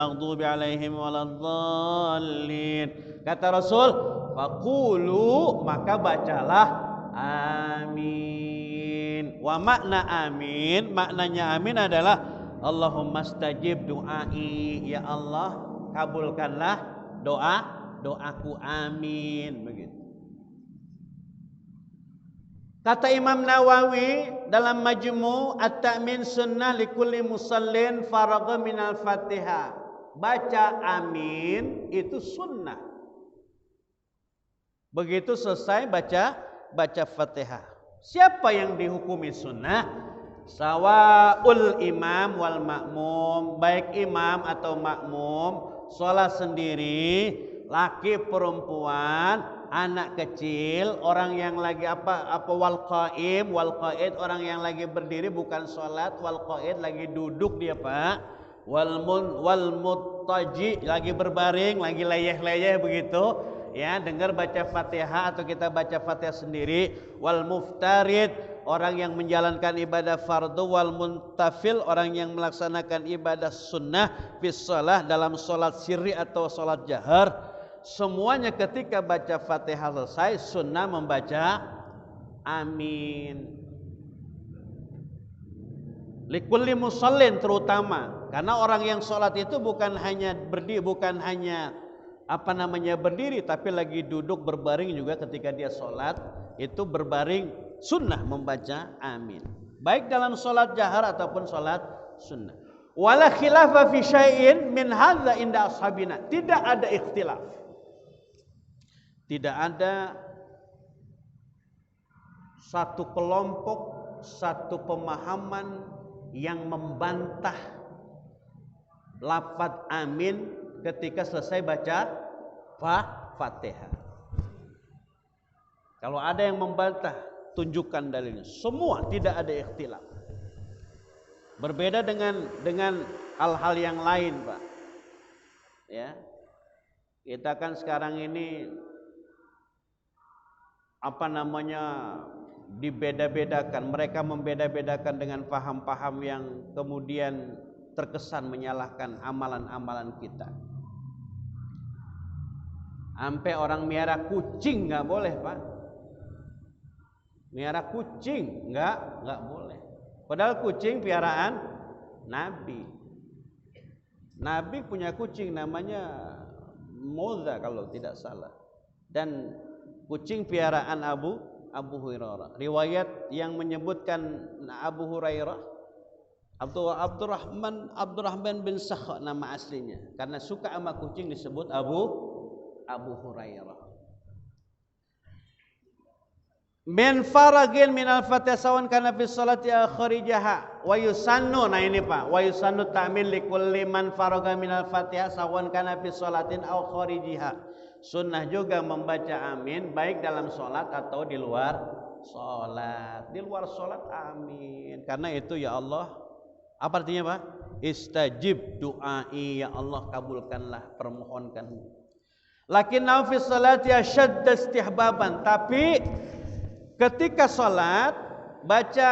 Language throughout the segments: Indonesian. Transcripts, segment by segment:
maghdubi alaihim waladdallin. Kata Rasul, faqulu, maka bacalah amin. Wa makna amin, maknanya amin adalah Allahumma stajib du'ai, ya Allah kabulkanlah doaku, amin. Begitu. Kata Imam Nawawi dalam Majmu' At-Ta'min sunnah likulli musallin faragha minal Fatihah. Baca amin itu sunnah. Begitu selesai baca Fatihah. Siapa yang dihukumi sunnah? Sawaul imam wal makmum, baik imam atau makmum, sholat sendiri, laki perempuan, anak kecil, orang yang lagi wal qaid, orang yang lagi berdiri bukan sholat, wal qaid lagi duduk dia Pak, wal muttaji lagi berbaring, lagi leyeh-leyeh begitu ya, dengar baca Fatihah atau kita baca Fatihah sendiri, wal muftarid orang yang menjalankan ibadah fardu, wal muntafil orang yang melaksanakan ibadah sunnah fis shalah dalam sholat sirri atau sholat jahar, semuanya ketika baca Fatihah selesai sunnah membaca amin. Likulli musallin terutama, karena orang yang sholat itu bukan hanya berdiri, berdiri, tapi lagi duduk berbaring juga ketika dia sholat itu berbaring, sunnah membaca amin. Baik dalam sholat jahar ataupun sholat sunnah. Wala khilafa fi syai'in min hadza inda ashabina. Tidak ada ikhtilaf. Tidak ada satu kelompok, satu pemahaman yang membantah lafaz amin ketika selesai baca Fatihah. Kalau ada yang membantah, tunjukkan dalilnya. Semua tidak ada ikhtilaf. Berbeda dengan hal-hal yang lain, Pak. Ya. Kita kan sekarang ini dibeda-bedakan, mereka membeda-bedakan dengan paham-paham yang kemudian terkesan menyalahkan amalan-amalan kita. Sampai orang miara kucing nggak boleh Pak, miara kucing nggak boleh. Padahal kucing piaraan Nabi. Nabi punya kucing namanya Moza kalau tidak salah, dan kucing piaraan Abu Hurairah. Riwayat yang menyebutkan Abu Hurairah Abdurrahman bin Sakh nama aslinya. Karena suka sama kucing disebut Abu Hurairah. Min faragin minal Fatihah sawan kana fi sholati akhirijaha wa yusannu. Nah ini Pak, wa yusannu ta'min likulli man faraga minal Fatihah sawan kana fi sholatin aw kharijiha. Sunnah juga membaca amin baik dalam sholat atau di luar sholat. Di luar sholat amin. Karena itu ya Allah, apa artinya Pak? Istajib du'ai, ya Allah kabulkanlah permohonkanmu. Lakinnahu fi sholati ashadda istihbaban. Tapi ketika sholat baca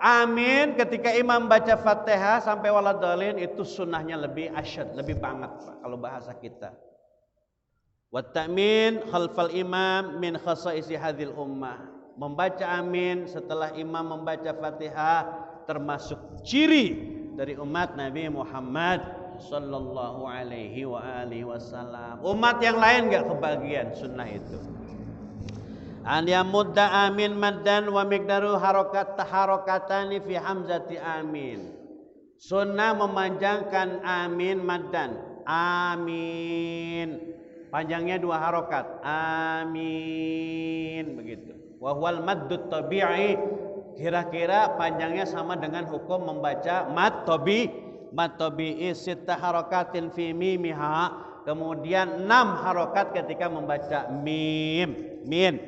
amin ketika imam baca Fatihah sampai waladhalin itu sunnahnya lebih asyad, lebih banget Pak kalau bahasa kita. Wa ta'min khalfal imam min khasaisi hadhil ummah. Membaca amin setelah imam membaca Fatihah termasuk ciri dari umat Nabi Muhammad sallallahu alaihi wa alihi wasallam. Umat yang lain enggak kebagian sunnah itu. An yamudda amin maddan wa miqdaru harokatani fi hamzati amin. Sunnah memanjangkan amin maddan. Amin. Panjangnya 2 harokat. Amin. Begitu. Wa huwal maddut tabi'i. Kira-kira panjangnya sama dengan hukum membaca mad tabi'i 6 harokatin fi mimiha. Kemudian 6 harokat ketika membaca mim. Min.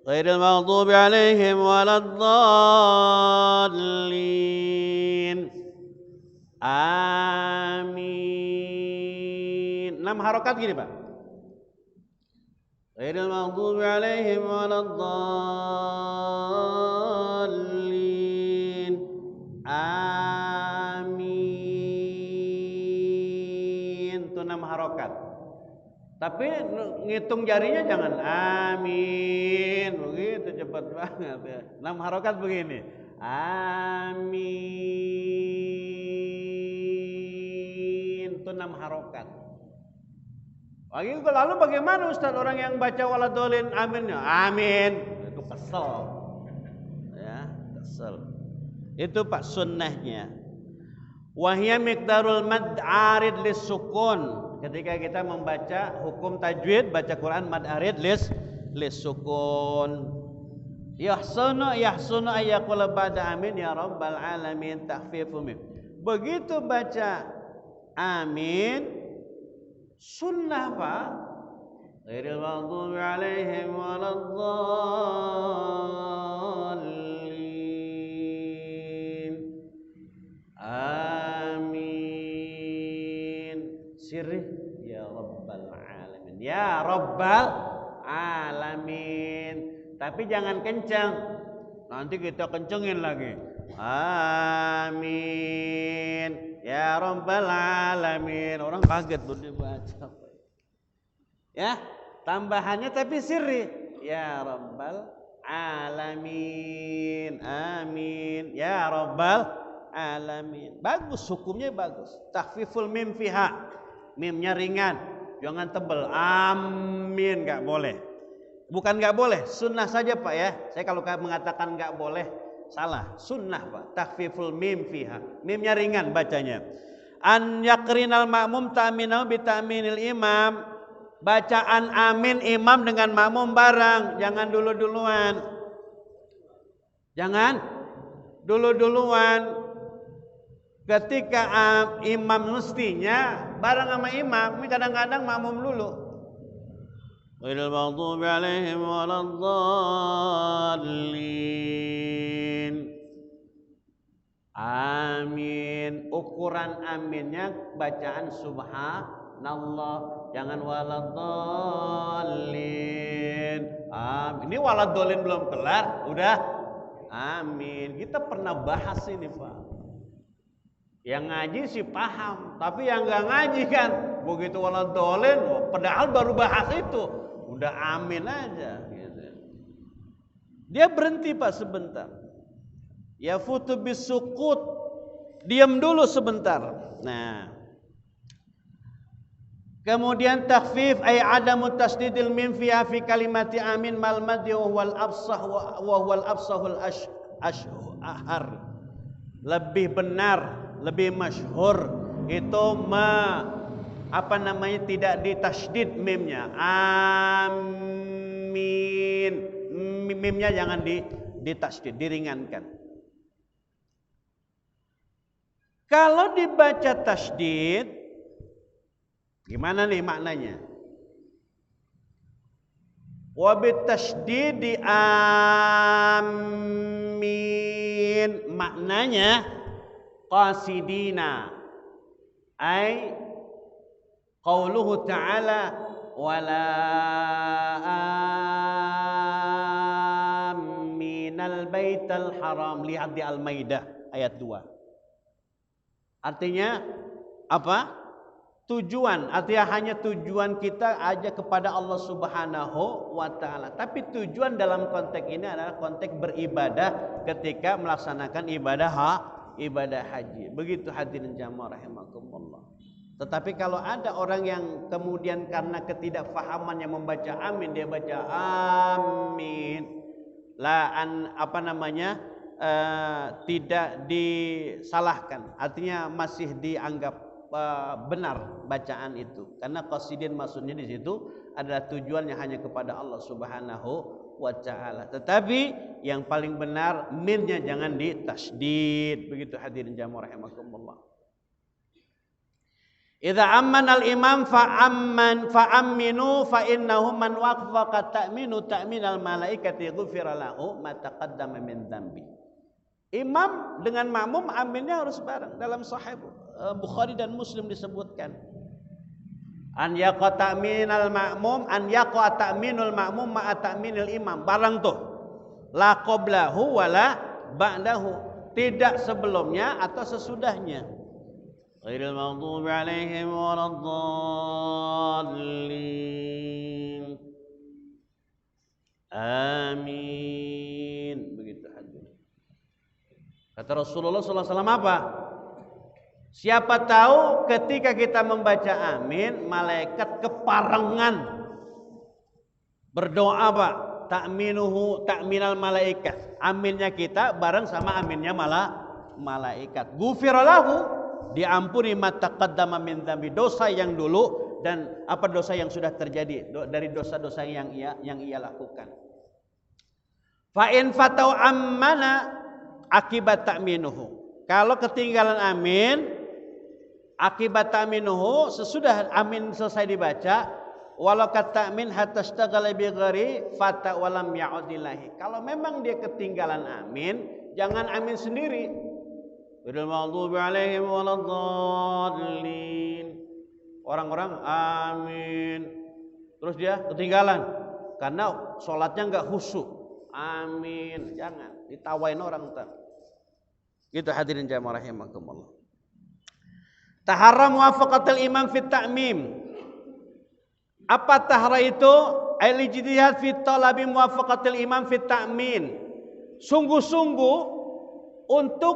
Ghairil maghdubi alaihim waladdallin. Amin. 6 harokat gini Pak. Ghairil maghdubi alaihim waladdallin. Amin. amin itu 6 harokat. Tapi ngitung jarinya jangan amin begitu cepat banget ya. 6 harokat begini. Amin itu 6 harokat. Lalu bagaimana Ustaz orang yang baca waladolin aminnya? Amin itu kesel. Ya, kesel. Itu Pak sunnahnya. Wahya miqdarul mad arid lis sukun. Ketika kita membaca hukum tajwid, baca Quran mad arid lis sukun. Yahsunu ayyaqula ba'da amin ya rabbal alamin takhfifu mim. Begitu baca amin sunnah Pak. Ghairil maghdubi alaihim waladdallin. Amin. Sirri ya rabbal alamin. Ya rabbal alamin. Tapi jangan kencang. Nanti kita kencengin lagi. Amin. Ya rabbal alamin. Orang kaget tuh dibaca. Ya, tambahannya tapi sirri. Ya rabbal alamin. Amin. Ya rabbal alamin. Bagus, hukumnya bagus. Takhfiful mim fiha. Mimnya ringan. Jangan tebel. Amin, enggak boleh. Bukan enggak boleh, sunnah saja Pak ya. Saya kalau mengatakan enggak boleh salah, sunnah Pak. Takhfiful mim fiha. Mimnya ringan bacanya. An yakrinal ma'mum ta'minau bi ta'minil imam. Bacaan amin imam dengan makmum bareng, jangan dulu-duluan. Jangan dulu-duluan. Ketika imam mestinya bareng sama imam, ini kadang-kadang makmum dulu. Ghairil maghdubi alaihim waladdallin. Amin. Ukuran aminnya bacaan subhanallah, jangan waladdallin. Amin. Ini waladdallin belum kelar, udah amin. Kita pernah bahas ini Pak. Yang ngaji sih paham, tapi yang nggak ngaji kan begitu waladdallin, padahal baru bahas itu, udah amin aja. Gitu. Dia berhenti Pak sebentar. Ya futu bisukut, diam dulu sebentar. Nah, kemudian takhfif ay adamu tasdidil mim fi kalimati amin mal madhi wal absah wa wal absahul ashhar. Lebih benar, lebih masyhur itu tidak ditasydid mimnya. Amin. Mimnya jangan ditasydid, diringankan. Kalau dibaca tasydid, gimana nih maknanya? Wa bitasydidi amin. Maknanya qasidina. Ay qauluhu ta'ala wala aminal baital haram. Lihat di Al-Maidah ayat 2. Artinya apa? Tujuan, artinya hanya tujuan kita aja kepada Allah Subhanahu wa taala. Tapi tujuan dalam konteks ini adalah konteks beribadah ketika melaksanakan ibadah haji. Begitu hadirin jamaah rahimakumullah. Tetapi kalau ada orang yang kemudian karena ketidakfahaman yang membaca amin, dia baca amin. Tidak disalahkan. Artinya masih dianggap benar bacaan itu, karena qasidin maksudnya di situ adalah tujuannya hanya kepada Allah Subhanahu wa taala. Tetapi yang paling benar minnya jangan ditasydid. Begitu hadirin jamaah rahimakumullah. Idza ammana al-imam fa'amminu fa innahu man waqfaqa ta'minu ta'minal malaikati ghufira lahu ma taqaddama min dzambi. Imam dengan makmum aminnya harus bareng. Dalam Sahih Bukhari dan Muslim disebutkan. An yaqa ta'minal ma'mum, an yaqa ta'minul ma'mum ma'a ta'minil imam. Bareng tuh. La qablahu wala ba'dahu. Tidak sebelumnya atau sesudahnya. ghairil maghdubi 'alaihim waladdallin. Amin. Begitu hadirin. Kata Rasulullah sallallahu alaihi wasallam apa? Siapa tahu ketika kita membaca amin, malaikat keparengan berdoa Pak, ta'minal malaikat. Aminnya kita bareng sama aminnya malaikat. Ghufiralahu, diampuni ma taqaddama min dzambi, dosa yang dulu dan apa dosa yang sudah terjadi dari dosa-dosa yang ia lakukan. Fa in fatau ammana akibat ta'minuhu. Kalau ketinggalan amin, akibat ta'minuhu, sesudah amin selesai dibaca, walau kata amin hatta ishtaghala bi ghairi fata walam ya'udillahi. Kalau memang dia ketinggalan amin, jangan amin sendiri. Bil maghdubi 'alaihim waladdallin. Orang-orang amin, terus dia ketinggalan karena sholatnya enggak khusyuk. Amin, jangan ditawain orang entar. Gitu hadirin jamaah rahimakumullah. Tahara muwafaqatul imam fit ta'mim. Apa tahara itu? Al-ijtihad fi talabi muwafaqatul imam fit ta'min. Sungguh-sungguh untuk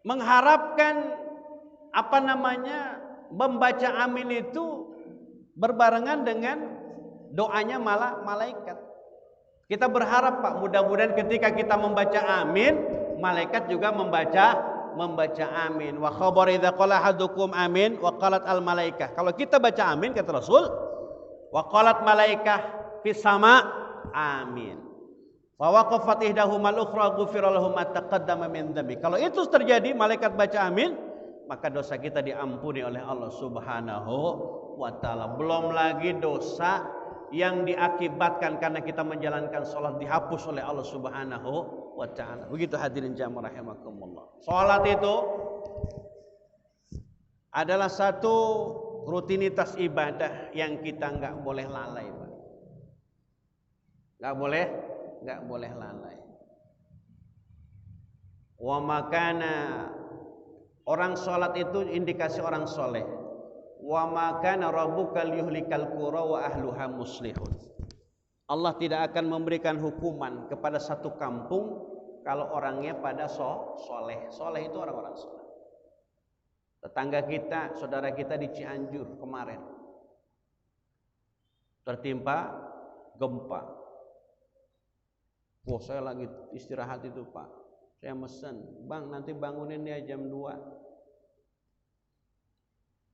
mengharapkan membaca amin itu berbarengan dengan doanya malaikat. Kita berharap Pak, mudah-mudahan ketika kita membaca amin, malaikat juga membaca amin. Wa khabar idza qala ahadukum amin wa qalat al malaikah. Kalau kita baca amin kata Rasul, wa qalat malaikah fis sama amin. Wa waqafat ihdahumal ukhra ghufira lahum ma taqaddama min dzambi. Kalau itu terjadi malaikat baca amin, maka dosa kita diampuni oleh Allah Subhanahu wa taala. Belum lagi dosa yang diakibatkan karena kita menjalankan sholat dihapus oleh Allah Subhanahu wa ta'ala. Begitu hadirin jamaah rahimakumullah. Sholat itu adalah satu rutinitas ibadah yang kita enggak boleh lalai, Pak. Enggak boleh lalai. Wa makana, orang sholat itu indikasi orang soleh. Wa makana rabbuka liyuhlikal qura wa ahluha muslihun. Allah tidak akan memberikan hukuman kepada satu kampung kalau orangnya pada soleh. Soleh itu orang-orang soleh. Tetangga kita, saudara kita di Cianjur kemarin tertimpa gempa. Wah, saya lagi istirahat itu Pak. Saya mesen, Bang nanti bangunin ya jam 2.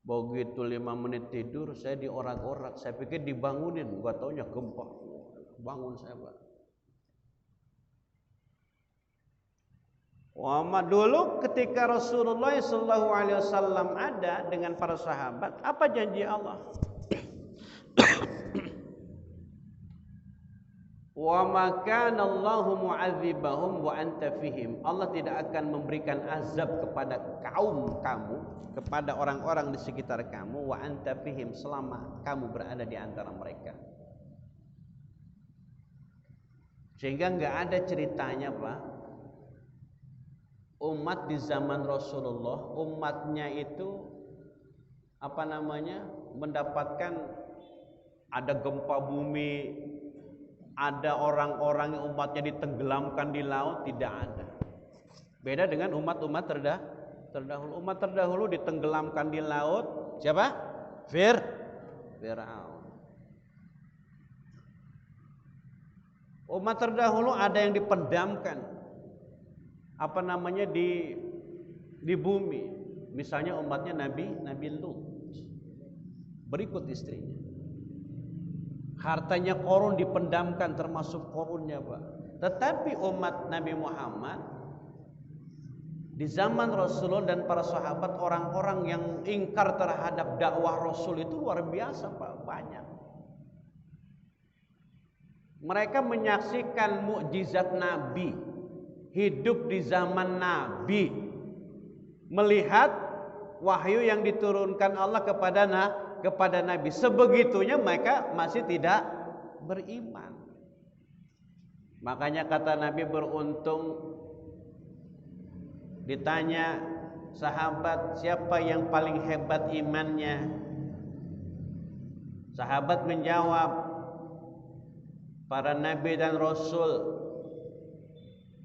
Begitu 5 menit tidur, saya diorak-orak. Saya pikir dibangunin, gua taunya gempa. Bangun saya, Pak. Dulu ketika Rasulullah SAW ada dengan para sahabat, apa janji Allah? Wa ma kana Allahu mu'adzibahum wa anta fihim. Allah tidak akan memberikan azab kepada kaum kamu, kepada orang-orang di sekitar kamu, wa anta fihim, selama kamu berada di antara mereka. Sehingga enggak ada ceritanya, Pak, umat di zaman Rasulullah, umatnya itu mendapatkan ada gempa bumi, ada orang-orang yang umatnya ditenggelamkan di laut, tidak ada. Beda dengan umat-umat terdahulu. Umat terdahulu ditenggelamkan di laut. Siapa? Fir'aun. Umat terdahulu ada yang dipendamkan di bumi. Misalnya umatnya Nabi Lut. Berikut istrinya. Hartanya Qarun dipendamkan, termasuk Qarunnya, Pak. Tetapi umat Nabi Muhammad di zaman Rasulullah dan para sahabat, orang-orang yang ingkar terhadap dakwah Rasul itu luar biasa, Pak, banyak. Mereka menyaksikan mukjizat Nabi, hidup di zaman Nabi, melihat wahyu yang diturunkan Allah kepada Nabi. Sebegitunya mereka masih tidak beriman. Makanya kata Nabi, beruntung ditanya sahabat, siapa yang paling hebat imannya? Sahabat menjawab, para nabi dan rasul.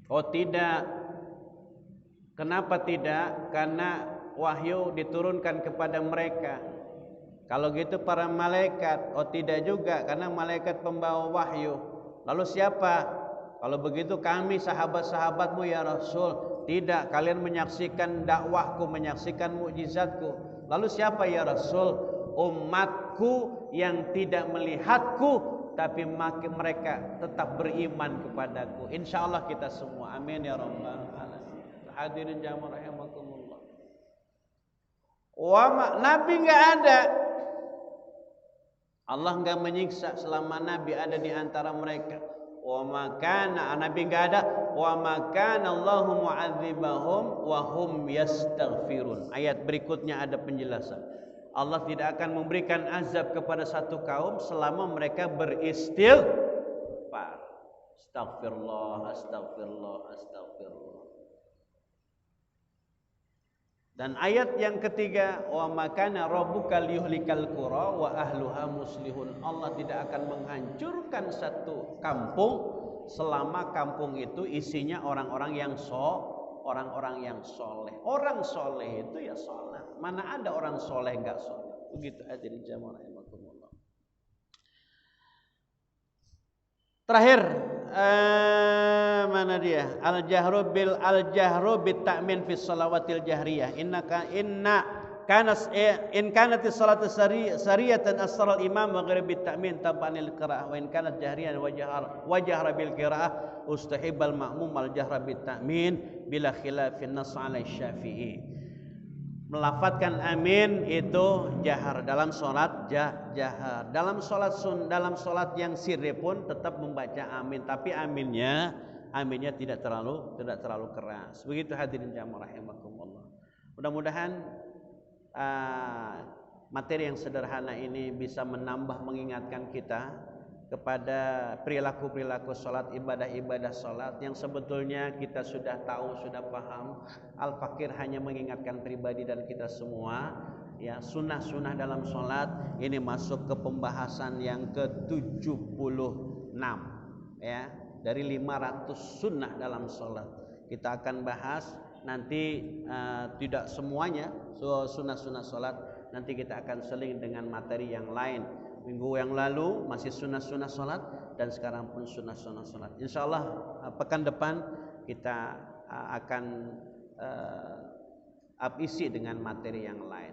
Oh tidak. Kenapa tidak? Karena wahyu diturunkan kepada mereka. Kalau gitu para malaikat. Oh tidak juga, karena malaikat pembawa wahyu. Lalu siapa? Kalau begitu kami sahabat-sahabatmu ya Rasul. Tidak, kalian menyaksikan dakwahku, menyaksikan mukjizatku. Lalu siapa ya Rasul? Umatku yang tidak melihatku, tapi mereka tetap beriman kepadaku. Insya Allah kita semua. Amin ya rabbal alamin. Hadirin jamaah rahimakumullah. Nabi enggak ada. Allah enggak menyiksa selama Nabi ada di antara mereka. Wa makana, Nabi enggak ada. Wa makana Allahu mu'adzibahum wa hum yastaghfirun. Ayat berikutnya ada penjelasan. Allah tidak akan memberikan azab kepada satu kaum selama mereka beristighfar. Astagfirullah, astagfirullah, astagfirullah. Dan ayat yang ketiga, wa makana rabbuka liyuhlikal qura wa ahluha muslihun. Allah tidak akan menghancurkan satu kampung selama kampung itu isinya orang-orang yang orang-orang yang soleh. Orang soleh itu ya sholat. Mana ada orang soleh enggak sholat? Begitu hadirin jamaah rahimakumullah. Terakhir, mana dia? Al-jahru bit ta'min fi shalawatil jahriyah. In kanat as-salatu sariyatan asrar al-imam wa ghairu bit ta'min taban lil qira'ah wa in kanat jahriyan wa jahra bil qira'ah ustahibbal ma'mum al-jahra bit ta'min bila khilafin nas 'ala Syafi'i. Melafatkan amin itu jahar dalam solat jahar. Dalam solat yang sirri pun tetap membaca amin, tapi aminnya tidak terlalu keras. Begitu hadirin jamaah rahimakumullah. Mudah-mudahan materi yang sederhana ini bisa menambah mengingatkan kita kepada perilaku-perilaku salat, ibadah-ibadah salat yang sebetulnya kita sudah tahu, sudah paham. Al-Fakir hanya mengingatkan pribadi dan kita semua, ya, sunnah-sunnah dalam salat ini masuk ke pembahasan yang ke-76, ya, dari 500 sunnah dalam salat. Kita akan bahas nanti tidak semuanya sunnah-sunnah salat, nanti kita akan seling dengan materi yang lain. Minggu yang lalu masih sunnah-sunnah salat dan sekarang pun sunnah-sunnah salat. Insyaallah pekan depan kita akan isi dengan materi yang lain.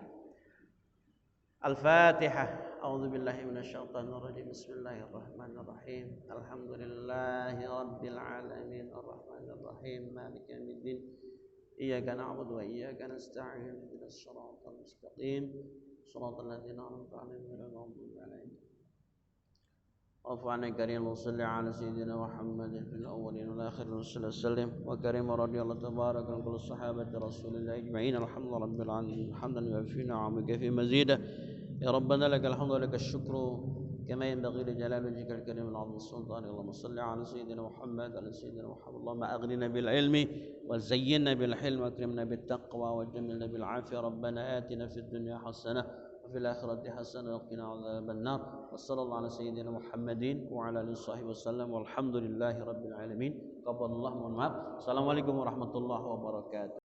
Al-Fatihah. A'udzubillahi minasyaitonirrajim. Bismillahirrahmanirrahim. Alhamdulillahi rabbil alamin arrahmanir rahim maliki yaumiddin. Iyyaka na'budu wa iyyaka nasta'in. Ihdinas shiratal mustaqim. صراط الذين أنعمت عليهم غير المغضوب عليهم. وعفو كريم وصل على سيدنا محمد في الأولين والآخرين وصلى وسلم وكريم رضي الله تبارك عن كل الصحابة رسول الله أجمعين. الحمد لله رب العالمين حمدا يوفي نعمك في مزيده. يا ربنا لك الحمد ولك الشكر كما ينبغي لجلال وجهك الكريم العظيم السلطان. اللهم صل على سيدنا محمد اللهم أغننا بالعلم وزينا بالحلم واكرمنا بالتقوى وجملنا بالعافية. ربنا آتنا في الدنيا حسنة وفي الآخرة حسنة وقنا عذاب النار. وصلى الله على سيدنا محمد وعلى آله وصحبه وسلم والحمد لله رب العالمين. قبل الله. السلام عليكم ورحمة الله وبركاته.